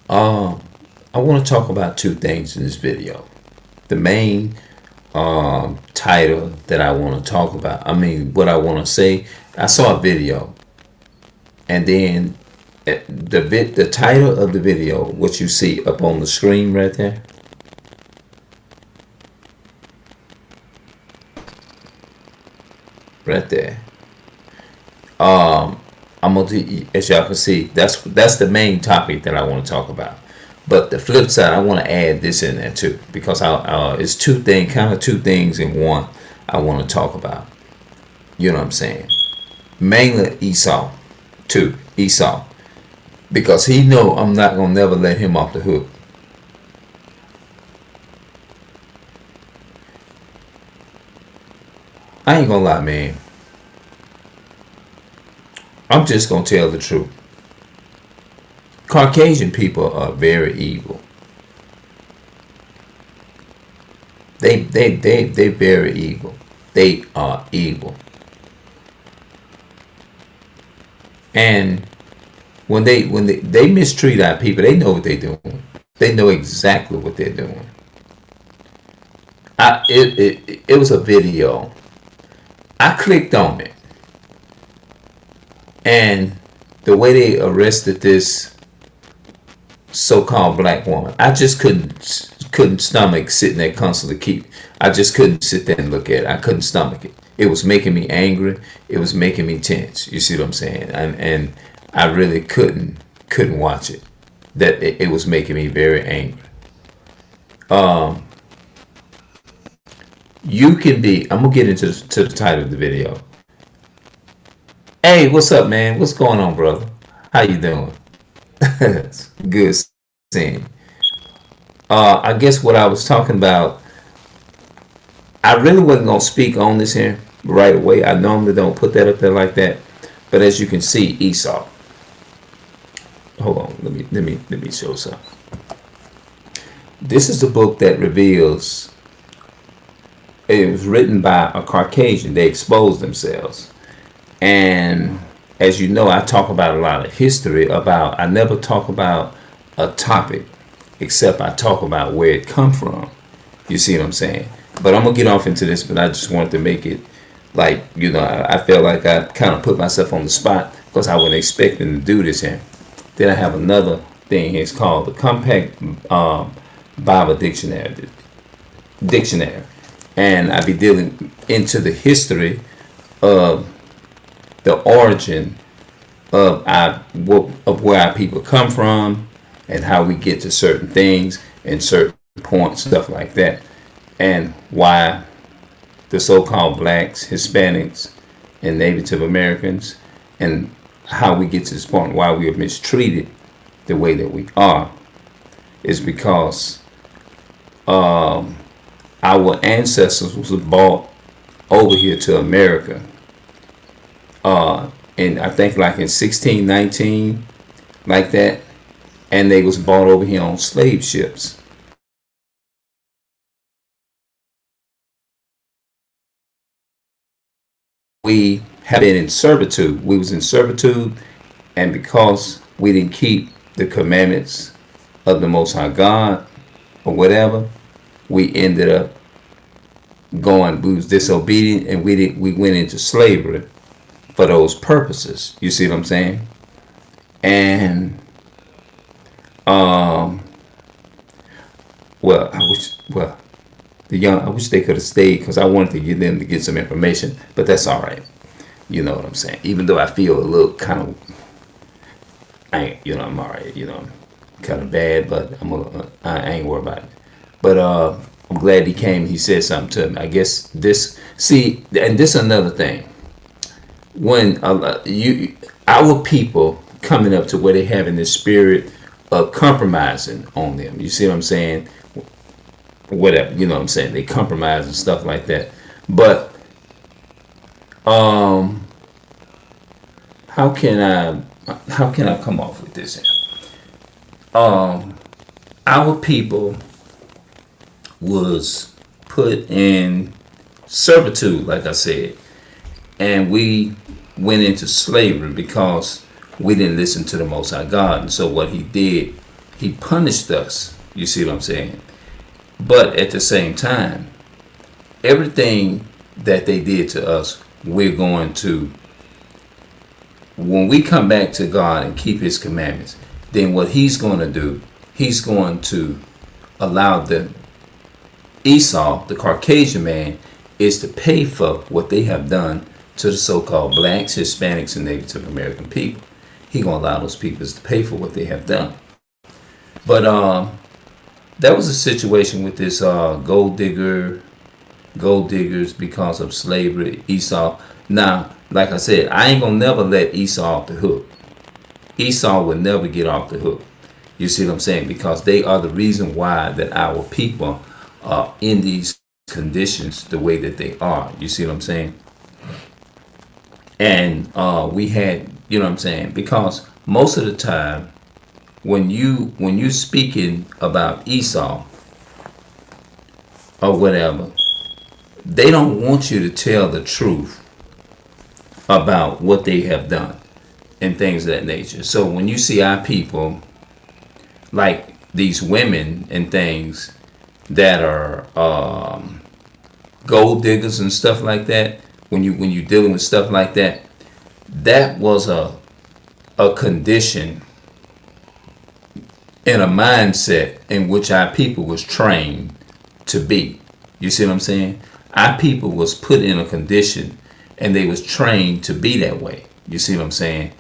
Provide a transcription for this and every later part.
Um, I want to talk about two things in this video. The main title that I want to talk about. I mean, what I want to say. I saw a video, and then the title of the video, what you see up on the screen right there, right there. I'm gonna, as y'all can see, that's the main topic that I want to talk about. But the flip side, I want to add this in there too, because it's two things in one. I want to talk about. You know what I'm saying? Mainly Esau, too. Esau, because he know I'm not gonna never let him off the hook. I ain't gonna lie, man. I'm just gonna tell the truth. Caucasian people are very evil. They very evil. They are evil. And when they mistreat our people, they know what they're doing. They know exactly what they're doing. It was a video. I clicked on it, and the way they arrested this so-called black woman, I just couldn't stomach sitting there constantly I just couldn't sit there and look at it. I couldn't stomach it. It was making me angry. It was making me tense. You see what I'm saying? And I really couldn't watch it. That it was making me very angry. Um, you can be. I'm gonna get into the title of the video. Hey, what's up, man? What's going on, brother? How you doing? Good seeing. I guess what I was talking about, I really wasn't gonna speak on this here right away. I normally don't put that up there like that, but as you can see, Esau. Hold on, let me show something. This is a book that reveals. It was written by a Caucasian. They exposed themselves, and as you know, I talk about a lot of history. I never talk about a topic except I talk about where it come from. You see what I'm saying? But I'm gonna get off into this, but I just wanted to make it like, I felt like I kind of put myself on the spot because I wasn't expecting to do this here. Then I have another thing here. It's called the Compact Bible Dictionary, and I be dealing into the history of the origin of where our people come from and how we get to certain things and certain points, stuff like that, and why the so-called blacks, Hispanics, and Native Americans, and how we get to this point, why we are mistreated the way that we are, is because our ancestors was brought over here to America, and I think like in 1619, like that, and they was brought over here on slave ships. We have been in servitude. We was in servitude, and because we didn't keep the commandments of the Most High God or whatever, we ended up we was disobedient, and we went into slavery for those purposes. You see what I'm saying? And um, well, I wish they could have stayed because I wanted to get them to get some information, but that's all right. You know what I'm saying? Even though I feel a little kind of, I'm all right. I'm kind of bad, but I ain't worried about it. But I'm glad he came. He said something to me. I guess and this another thing. When our people coming up to where they having this spirit of compromising on them. You see what I'm saying? Whatever, you know what I'm saying? They compromise and stuff like that. But how can I come off with this? Our people was put in servitude, like I said, and we went into slavery because we didn't listen to the Most High God. And so what he did, He punished us. You see what I'm saying? But at the same time, everything that they did to us, we're going to, when we come back to God and keep his commandments, then what he's going to do, he's going to allow the Esau, the Caucasian man, is to pay for what they have done to the so-called blacks, Hispanics, and Native American people. He gonna allow those peoples to pay for what they have done. But that was a situation with this gold diggers because of slavery, Esau. Now, like I said, I ain't gonna never let Esau off the hook. Esau will never get off the hook. You see what I'm saying? Because they are the reason why that our people are in these conditions the way that they are. You see what I'm saying? And we had, you know what I'm saying? Because most of the time, when you speaking about Esau or whatever, they don't want you to tell the truth about what they have done and things of that nature. So when you see our people, like these women and things that are gold diggers and stuff like that, when you're dealing with stuff like that, that was a condition and a mindset in which our people was trained to be. You see what I'm saying? Our people was put in a condition and they was trained to be that way. You see what I'm saying?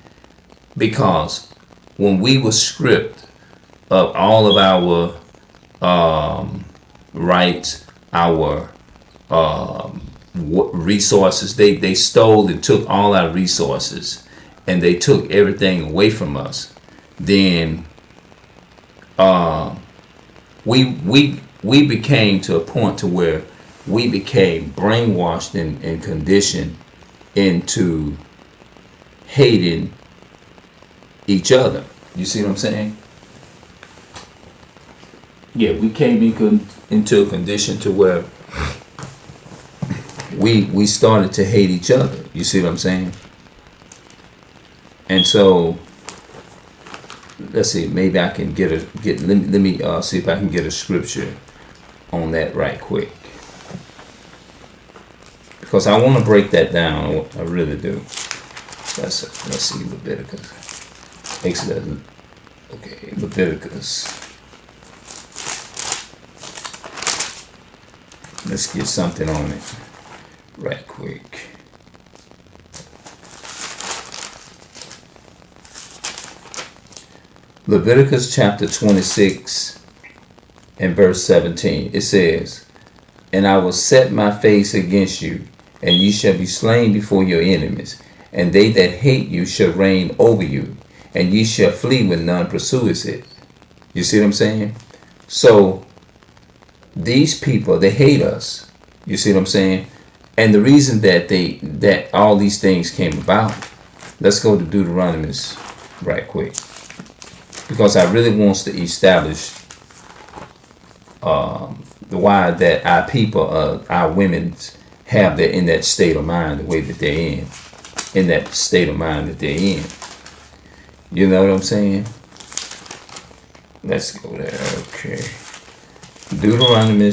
Because when we were stripped of all of our rights, our resources, they stole and took all our resources and they took everything away from us, then we became to a point to where we became brainwashed and conditioned into hating each other. You see what I'm saying? Yeah, we came into a condition to where we started to hate each other. You see what I'm saying? And so let's see, maybe I can let me see if I can get a scripture on that right quick, because I want to break that down. I really do. Let's see, Leviticus, Exodus. Okay, Leviticus. Let's get something on it right quick. Leviticus chapter 26 and verse 17. It says, "And I will set my face against you, and ye shall be slain before your enemies, and they that hate you shall reign over you, and ye shall flee when none pursueth it." You see what I'm saying? So these people, they hate us. You see what I'm saying? And the reason that all these things came about, let's go to Deuteronomy right quick, because I really wants to establish the why that our people, our women, have that in that state of mind, the way that they're in that state of mind that they're in. You know what I'm saying? Let's go there. Okay. Deuteronomy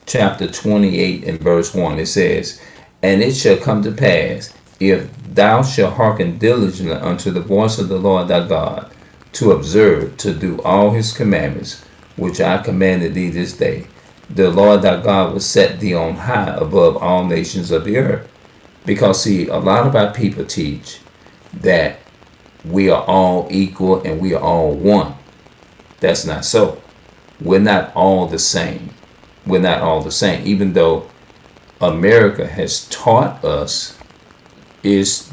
chapter 28 and verse 1. It says, "And it shall come to pass, if thou shalt hearken diligently unto the voice of the Lord thy God, to observe, to do all his commandments, which I commanded thee this day, the Lord thy God will set thee on high above all nations of the earth." Because see, a lot of our people teach that we are all equal and we are all one. That's not so. We're not all the same. We're not all the same. Even though America has taught us is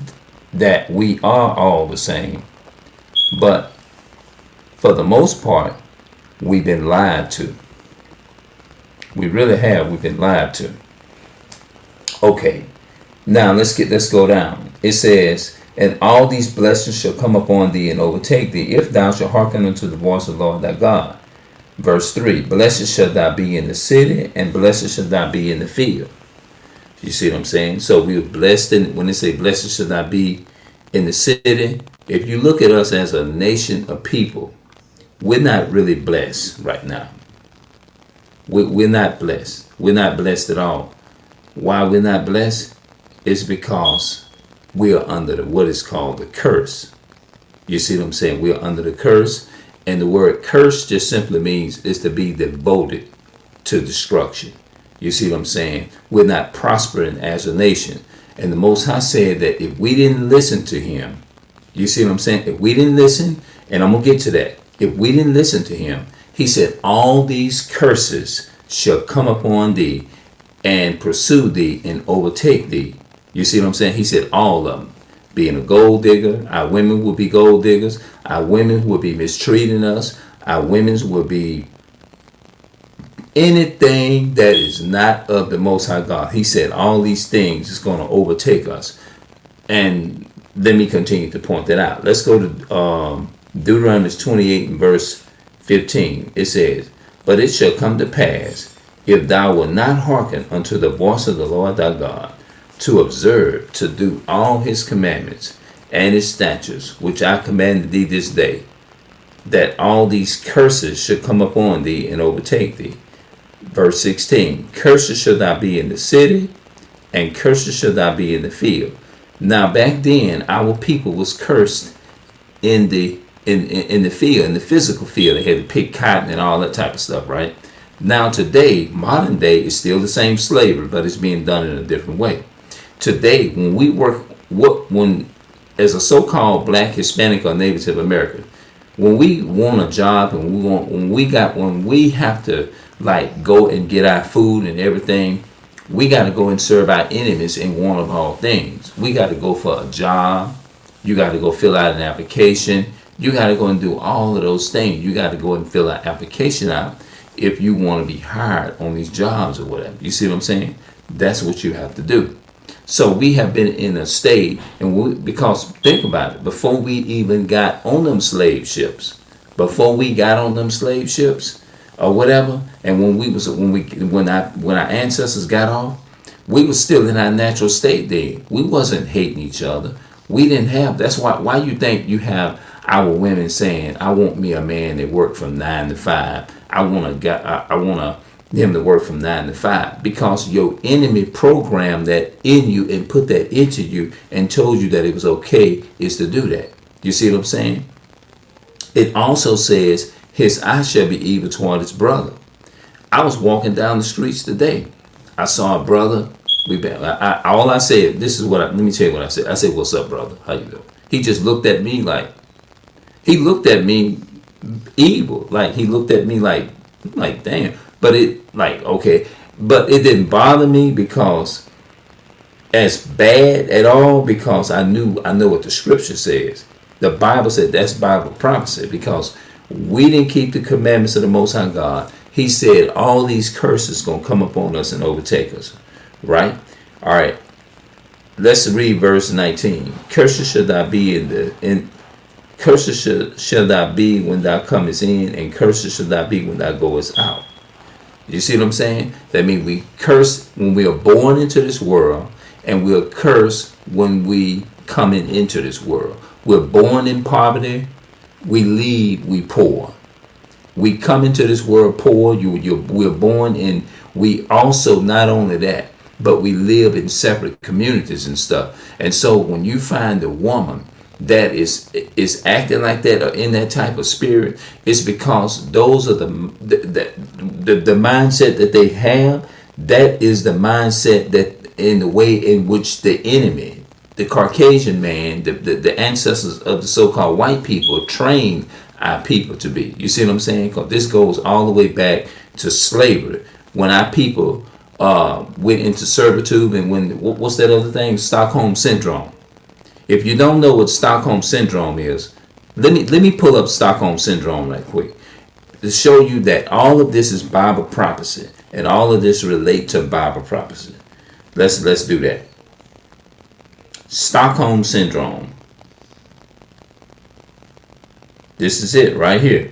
that we are all the same. But for the most part, we've been lied to. We really have. We've been lied to. Okay. Now let's go down. It says, "And all these blessings shall come upon thee and overtake thee, if thou shalt hearken unto the voice of the Lord thy God." Verse 3, "Blessed shall thou be in the city, and blessed shall thou be in the field." You see what I'm saying? So we're blessed when they say blessed shall thou be in the city. If you look at us as a nation of people, we're not really blessed right now. We're not blessed. We're not blessed at all. Why we're not blessed is because we are under what is called the curse. You see what I'm saying? We're under the curse. And the word curse just simply means is to be devoted to destruction. You see what I'm saying? We're not prospering as a nation. And the Most High said that if we didn't listen to him, you see what I'm saying? If we didn't listen, and I'm going to get to that. If we didn't listen to him, he said, all these curses shall come upon thee and pursue thee and overtake thee. You see what I'm saying? He said all of them. Being a gold digger, our women will be gold diggers. Our women will be mistreating us. Our women will be anything that is not of the Most High God. He said all these things is going to overtake us. And let me continue to point that out. Let's go to Deuteronomy 28 and verse 15. It says, but it shall come to pass, if thou wilt not hearken unto the voice of the Lord thy God, to observe, to do all his commandments and his statutes, which I commanded thee this day, that all these curses should come upon thee and overtake thee. Verse 16, curses shall thou be in the city, and curses shall thou be in the field. Now back then, our people was cursed in the field, in the physical field. They had to pick cotton and all that type of stuff, right? Now today, modern day, is still the same slavery, but it's being done in a different way. Today, when we work, when as a so-called Black, Hispanic, or Native American, when we want a job and when we have to like go and get our food and everything, we got to go and serve our enemies in one of all things. We got to go for a job. You got to go fill out an application. You got to go and do all of those things. You got to go and fill an application out if you want to be hired on these jobs or whatever. You see what I'm saying? That's what you have to do. So we have been in a state, and because think about it, before we even got on them slave ships, or whatever, and when our ancestors got off, we were still in our natural state then. We wasn't hating each other. We didn't have. That's why you think you have our women saying, "I want me a man that work from 9 to 5. I want him to work from 9 to 5," because your enemy programmed that in you and put that into you and told you that it was okay is to do that. You see what I'm saying? It also says, his eye shall be evil toward his brother. I was walking down the streets today. I saw a brother. All I said, let me tell you what I said. I said, "What's up, brother? How you doing?" He just looked at me evil. Like he looked at me like damn. But but it didn't bother me because as bad at all, because I know what the scripture says. The Bible said that's Bible prophecy, because we didn't keep the commandments of the Most High God. He said all these curses gonna come upon us and overtake us, right? All right. Let's read verse 19. Curses shall thou be curses shall thou be when thou comest in, and curses shall thou be when thou goest out. You see what I'm saying? That means we curse when we are born into this world, and we'll curse when we coming into this world. We're born in poverty. We leave, we poor. We come into this world poor. We're born in. We also, not only that, but we live in separate communities and stuff. And so when you find a woman that is acting like that or in that type of spirit, it's because those are the mindset that they have. That is the mindset that in the way in which the enemy, the Caucasian man, the ancestors of the so-called white people trained our people to be. You see what I'm saying? Because this goes all the way back to slavery. When our people went into servitude, and what's that other thing? Stockholm Syndrome. If you don't know what Stockholm Syndrome is, let me pull up Stockholm Syndrome right quick to show you that all of this is Bible prophecy, and all of this relate to Bible prophecy. Let's do that. Stockholm Syndrome. This is it right here.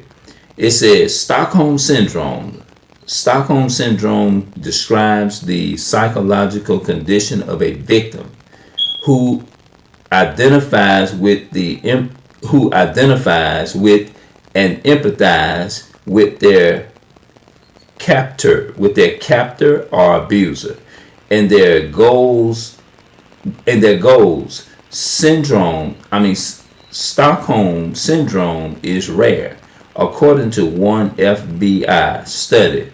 It says Stockholm Syndrome. Stockholm Syndrome describes the psychological condition of a victim who identifies with and empathize with their captor or abuser, and their goals syndrome. Stockholm syndrome is rare, according to one FBI study.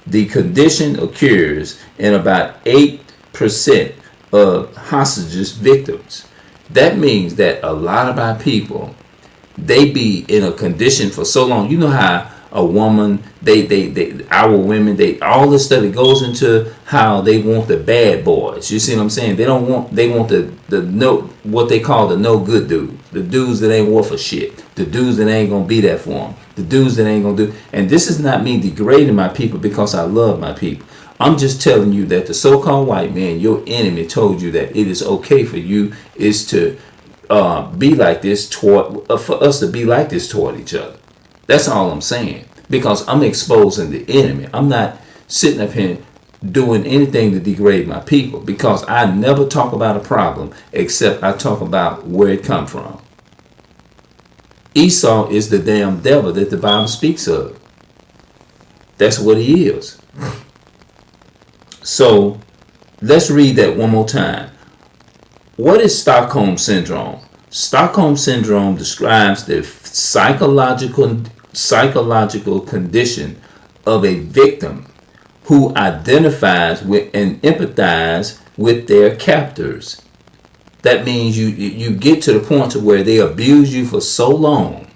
The condition occurs in about 8% of hostages victims. That means that a lot of our people, they be in a condition for so long. You know how a woman, our women, all this stuff that goes into how they want the bad boys. You see what I'm saying? They want the no, what they call the no good dudes, the dudes that ain't worth a shit, the dudes that ain't gonna be there for them, the dudes that ain't gonna do. And this is not me degrading my people, because I love my people. I'm just telling you that the so-called white man, your enemy, told you that it is okay for you is to be like this toward for us to be like this toward each other. That's all I'm saying, because I'm exposing the enemy. I'm not sitting up here doing anything to degrade my people, because I never talk about a problem except I talk about where it come from. Esau is the damn devil that the Bible speaks of. That's what he is. So let's read that one more time. What is Stockholm Syndrome? Stockholm Syndrome describes the psychological condition of a victim who identifies with and empathizes with their captors. That means you get to the point to where they abuse you for so long,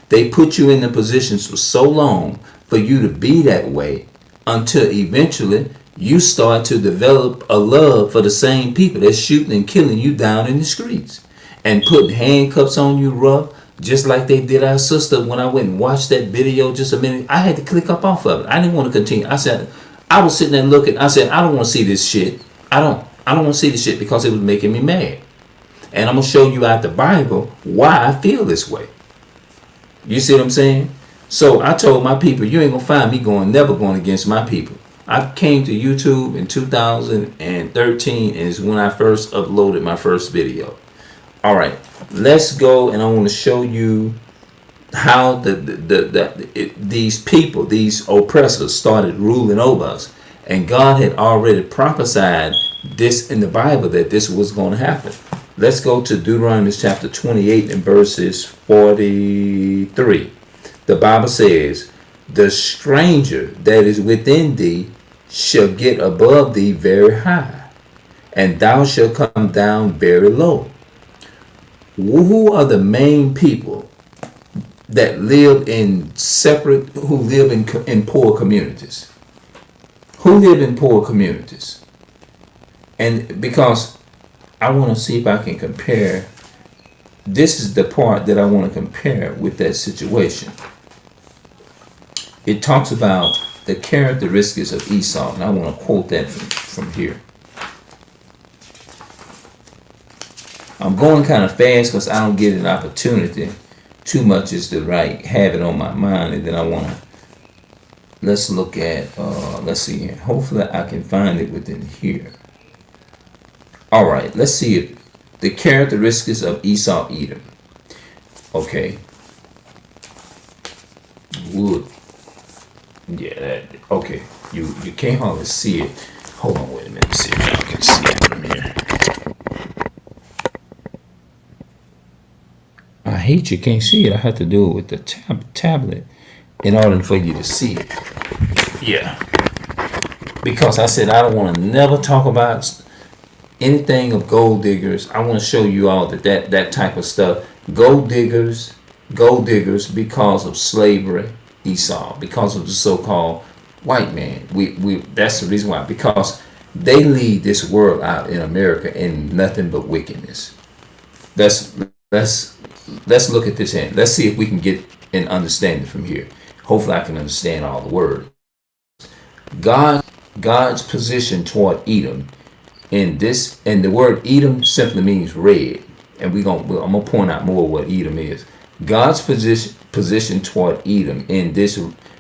they put you in the positions for so long for you to be that way, until eventually you start to develop a love for the same people that's shooting and killing you down in the streets and putting handcuffs on you rough, just like they did our sister. When I went and watched that video just a minute, I had to click up off of it. I didn't want to continue. I was sitting there looking. I said, I don't want to see this shit. I don't want to see this shit, because it was making me mad. And I'm going to show you out the Bible why I feel this way. You see what I'm saying? So I told my people, you ain't going to find me never going against my people. I came to YouTube in 2013, and is when I first uploaded my first video. All right, let's go, and I want to show you how these people, these oppressors, started ruling over us. And God had already prophesied this in the Bible, that this was going to happen. Let's go to Deuteronomy chapter 28 and verses 43. The Bible says, the stranger that is within thee shall get above thee very high, and thou shalt come down very low. Who are the main people that live in poor communities? Who live in poor communities? And because I want to see if I can compare, this is the part that I want to compare with that situation. It talks about the characteristics of Esau, and I want to quote that from here. I'm going kind of fast because I don't get an opportunity too much is to have it on my mind, and then I want to, let's look at, let's see here. Hopefully I can find it within here. All right, let's see if the characteristics of Esau Edom. Okay. Wood. Yeah, okay. You can't hardly see it. Hold on, wait a minute. See if y'all can see it from here. I hate you can't see it. I have to do it with the tablet in order for you to see it. Yeah. Because I said I don't want to never talk about anything of gold diggers. I want to show you all that type of stuff. Gold diggers because of slavery, Esau, because of the so-called white man. We that's the reason why, because they lead this world out in America in nothing but wickedness. Let's look at this end. Let's see if we can get an understanding from here. Hopefully I can understand all the words. God's position toward Edom in this, and the word Edom simply means red. And I'm gonna point out more what Edom is. God's position toward Edom in this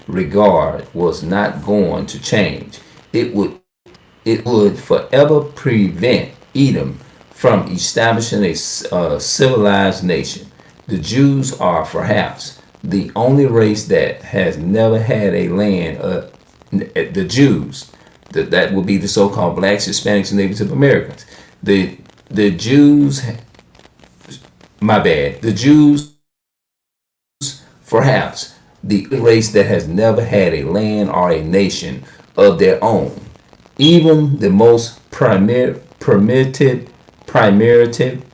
regard was not going to change. It would forever prevent Edom from establishing a civilized nation. The Jews are perhaps the only race that has never had a land, the Jews, that would be the so-called blacks, Hispanics, and Native Americans. The Jews, my bad, the Jews, perhaps the race that has never had a land or a nation of their own. Even the most primitive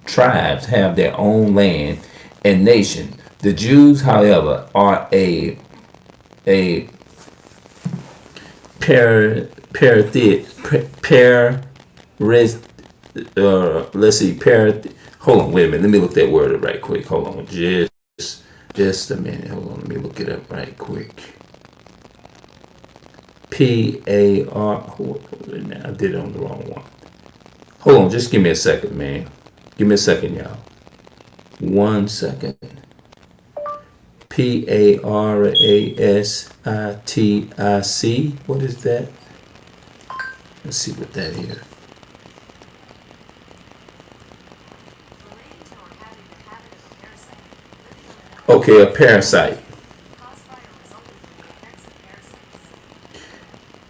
tribes have their own land and nation. The Jews, however, are a par par let's see, hold on, wait a minute, let me look that word up right quick. Hold on, just a minute. Hold on, let me look it up right quick. P-A-R. I did it on the wrong one. Hold on, just give me a second, man. Give me a second, y'all. 1 second. Parasitic. What is that? Let's see what that is. Okay, a parasite.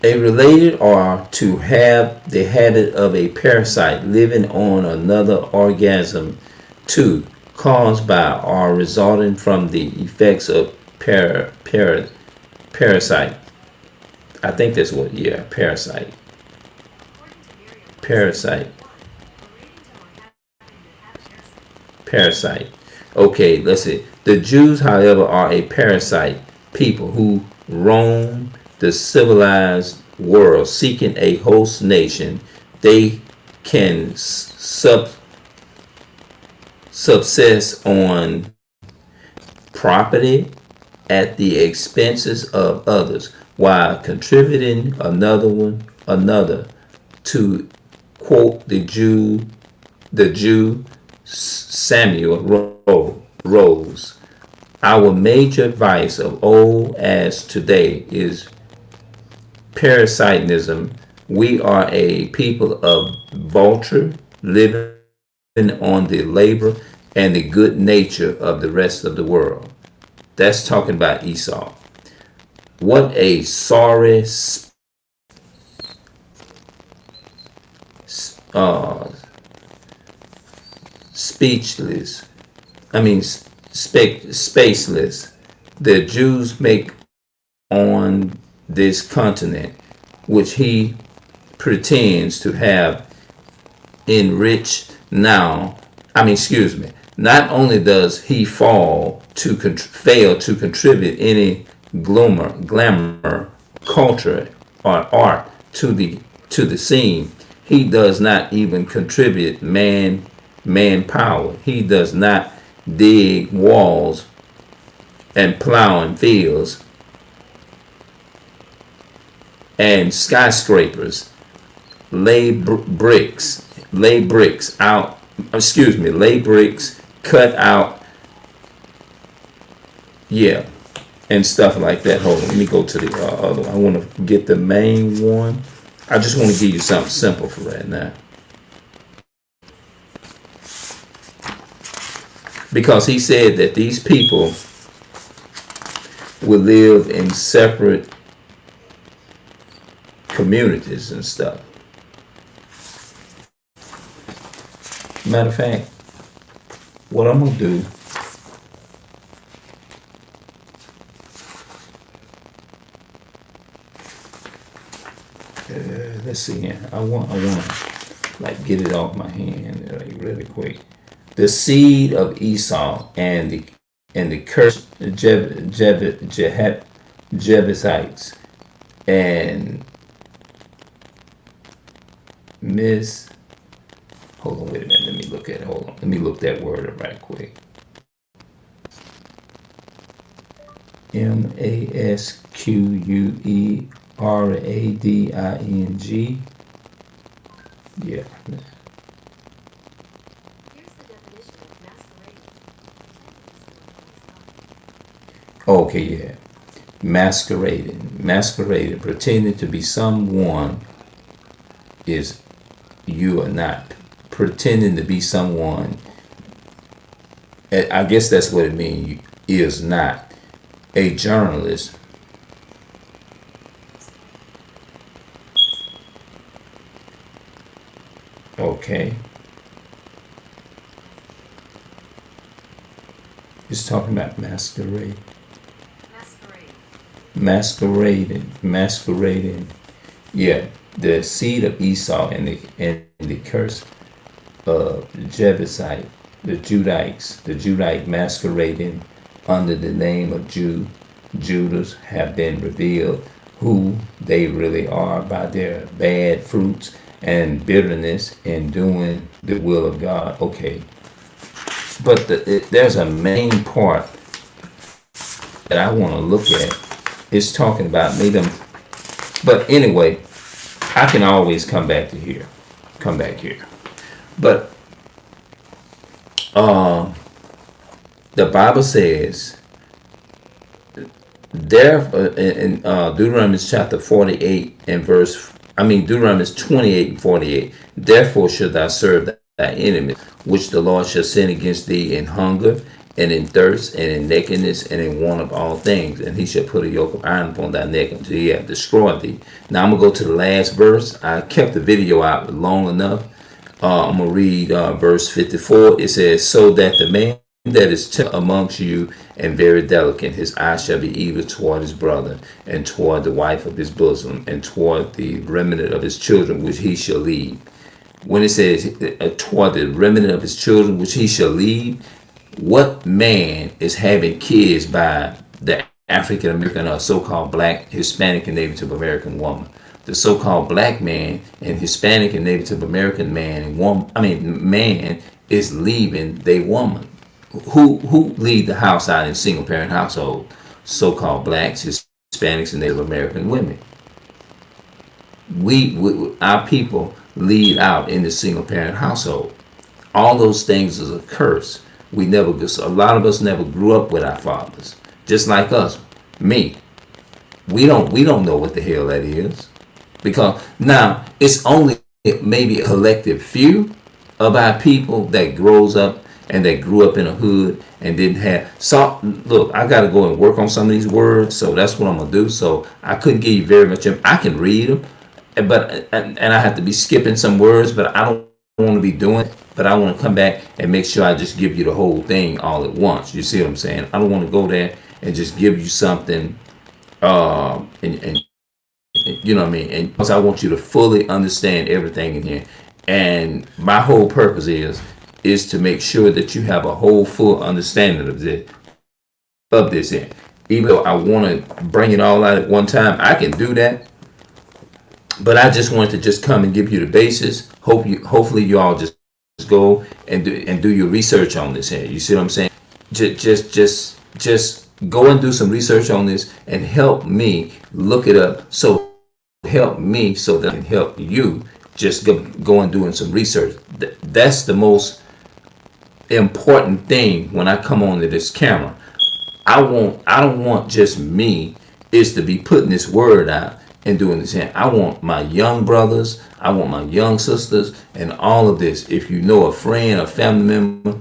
A related or to have the habit of a parasite living on another organism. 2. Caused by or resulting from the effects of parasite. I think that's what, yeah, parasite. Parasite. Parasite. Okay, let's see. The Jews, however, are a parasite people who roam the civilized world seeking a host nation. They can subsist on property at the expenses of others while contributing another to quote the Jew Samuel Rose. Our major vice of old as today is parasitism. We are a people of vulture living on the labor and the good nature of the rest of the world. That's talking about Esau. What a sorry speechless, spaceless the Jews make on this continent, which he pretends to have enriched now. Not only does he fail to contribute any glamour, culture, or art to the scene, he does not even contribute manpower. He does not dig walls and plow in fields and skyscrapers, lay bricks cut out, yeah, and stuff like that. Hold on, let me go to the other one. I want to get the main one. I just want to give you something simple for right now, because he said that these people will live in separate communities and stuff. Matter of fact, what I'm gonna do, let's see here. I want like get it off my hand like really quick. The seed of Esau and the cursed Jebusites and hold on, wait a minute. Let me look at it. Hold on. Let me look that word up right quick. Masquerading. Yeah. Okay, yeah. Masquerading, pretending to be someone is you are not. Pretending to be someone, I guess that's what it means, is not. a journalist. Okay. It's talking about masquerade. Masquerading. Yeah, the seed of Esau and the curse of Jebusite, the Judite masquerading under the name of Judas have been revealed who they really are by their bad fruits and bitterness in doing the will of God. Okay, but there's a main part that I want to look at. It's talking about me them, but anyway, I can always come back to here, come back here. But the Bible says there in Deuteronomy chapter 48 and Deuteronomy 28 and 48. Therefore should thou serve thy enemy, which the Lord shall send against thee in hunger and in thirst and in nakedness and in want of all things, and he shall put a yoke of iron upon thy neck until he have destroyed thee. Now I'm gonna go to the last verse. I kept the video out long enough. I'm gonna read verse 54. It says, so that the man that is amongst you and very delicate, his eye shall be evil toward his brother, and toward the wife of his bosom, and toward the remnant of his children which he shall lead. When it says toward the remnant of his children which he shall lead, what man is having kids by the African American or so-called black, Hispanic, and Native American woman? The so-called black man and Hispanic and Native American man and woman, man is leaving their woman. Who lead the house out in single parent household? So-called blacks, Hispanics, and Native American women. We our people lead out in the single parent household. All those things is a curse. A lot of us never grew up with our fathers. Just like us, me. We don't know what the hell that is. Because now it's only maybe a collective few of our people that grows up and that grew up in a hood and didn't have. So look, I got to go and work on some of these words, so that's what I'm gonna do. So I couldn't give you very much. I can read them, but and I have to be skipping some words, but I don't want to be doing it. But I want to come back and make sure I just give you the whole thing all at once. You see what I'm saying? I don't want to go there and just give you something, and you know what I mean? And because I want you to fully understand everything in here. And my whole purpose is to make sure that you have a whole full understanding of this here. Even though I want to bring it all out at one time, I can do that. But I just wanted to just come and give you the basis. Hopefully you all just go and do your research on this here. You see what I'm saying? Just go and do some research on this and help me look it up. So help me so that I can help you. Just go and doing some research. That's the most important thing when I come onto this camera. I don't want just me is to be putting this word out and doing this here. I want my young brothers, I want my young sisters, and all of this. If you know a friend, a family member,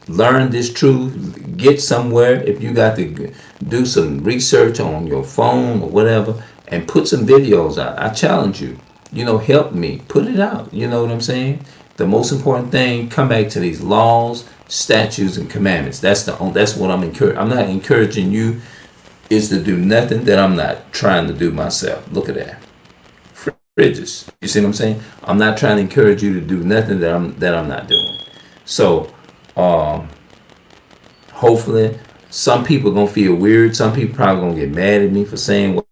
learn this truth, get somewhere. If you got to do some research on your phone or whatever, and put some videos out. I challenge you. Help me put it out. You know what I'm saying? The most important thing, come back to these laws, statutes, and commandments. That's what I'm encouraging. I'm not encouraging you is to do nothing that I'm not trying to do myself. Look at that. Fridges. You see what I'm saying? I'm not trying to encourage you to do nothing that I'm not doing. So hopefully some people gonna feel weird. Some people probably gonna get mad at me for saying what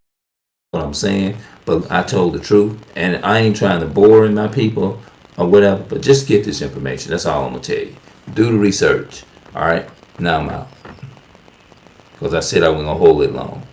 I'm saying, but I told the truth, and I ain't trying to bore in my people or whatever, but just get this information. That's all I'm gonna tell you. Do the research. All right, now I'm out, because I said I wasn't gonna hold it long.